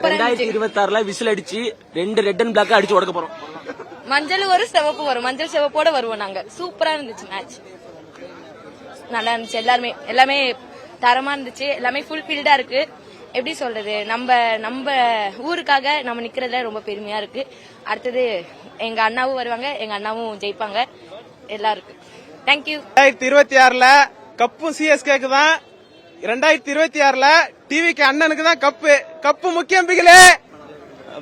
சூப்பரா இருந்துச்சு. 2026 விசில் அடிச்சு 2 ரெட் அண்ட் பிளாக் அடிச்சு உடைக்க போறோம். மஞ்சள் ஒரு சிவப்பு வரும், மஞ்சள் சிவப்போட வருவோம் நாங்க. சூப்பரா இருந்துச்சு மேட்ச், நல்லா இருந்துச்சு. எல்லாமே தரமா இருந்துச்சு. எல்லாமே ஃபுல் ஃபீல்டா இருக்கு. எப்படி சொல்றது, நம்ம ஊருக்காக நம்ம நிக்கிறதுல ரொம்ப பெருமையா இருக்கு. அடுத்தது எங்க அண்ணாவும் வருவாங்க, எங்க அண்ணாவும் ஜெயிப்பாங்க. எல்லாம் இருக்கு. தேங்க்யூ. 2026 கப்பும் சிஎஸ்கேக்கு தான். 2026 டிவிக்கு அண்ணனுக்கு தான் கப்பு முக்கியம். பிகிலே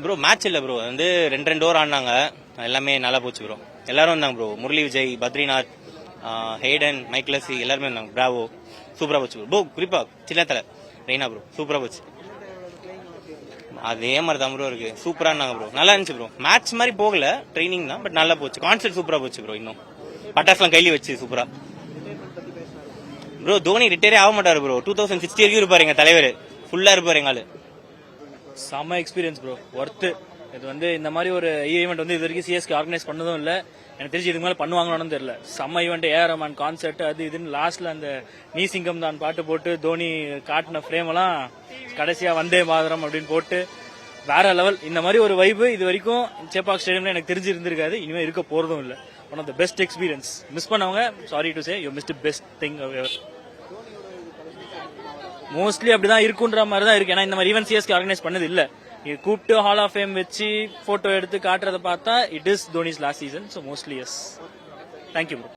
ப்ரோ மேட்ச் இல்ல ப்ரோ, வந்து 2 ஓவர் ஆடினாங்க. எல்லாமே நல்லா போச்சு ப்ரோ. எல்லாரும் வந்தாங்க ப்ரோ. முரளி விஜய், பத்ரிநாத், ஹேடன், மைக்லசி எல்லாருமே வந்தாங்க. பிராவோ, சூப்பரா போச்சு ப்ரோ. குறிப்பா சின்னத்தலை ரெய்னா ப்ரோ சூப்பரா போச்சு. அதே மாதிரி தான் ப்ரோ இருக்கு. சூப்பரா இருந்தாங்க ப்ரோ. நல்லா இருந்துச்சு ப்ரோ. மேட்ச் மாதிரி போகல, ட்ரைனிங் தான், பட் நல்லா போச்சு. கான்செப்ட் சூப்பரா போச்சு ப்ரோ. இன்னும் பட்டாசுலாம் கையில வச்சு சூப்பரா ப்ரோ. தோனி ரிட்டையரே ஆக மாட்டாரு ப்ரோ. 2060 வரைக்கும் இருப்பாரு எங்க தலைவர். ஃபுல்லா இருப்பாரு எங்க ஆளு. செம்ம எக்ஸ்பீரியன்ஸ் ப்ரோ. ஒர்த்து. இது வந்து இந்த மாதிரி ஒரு ஈவெண்ட் வந்து இது வரைக்கும் சிஎஸ்கே ஆர்கனைஸ் பண்ணதும் இல்ல. எனக்கு தெரிஞ்சு இதுக்கு மேல பண்ணுவாங்கன்னு தெரியல. செம்ம ஈவெண்ட், ஏஆர் ரஹ்மான் கான்சர்ட், அது இதுன்னு லாஸ்ட்ல அந்த நீ சிங்கம் தான் பாட்டு போட்டு தோனி காட்டின ஃப்ரேம் எல்லாம் கடைசியா வந்தே மாதரம் அப்படின்னு போட்டு வேற லெவல். இந்த மாதிரி ஒரு வைபு இது வரைக்கும் சேப்பாக் ஸ்டேடியம்ல எனக்கு தெரிஞ்சு இருந்திருக்காது. இனிமே இருக்க போறதும் இல்ல. One of the best experience. Miss பண்ணவங்க sorry to say you missed best thing. Mostly அப்படிதான் இருக்குன்ற மாதிரி தான் இருக்கு. ஏன்னா இந்த மாதிரி ஈவென்ட் சிஎஸ்கே ஆர்கனைஸ் பண்ணது இல்ல. கூப்பிட்டு ஹால் ஆஃப் ஃபேம் வச்சு போட்டோ எடுத்து காட்டுறத பார்த்தா it is Dhoni's last season. So mostly yes. Thank you bro.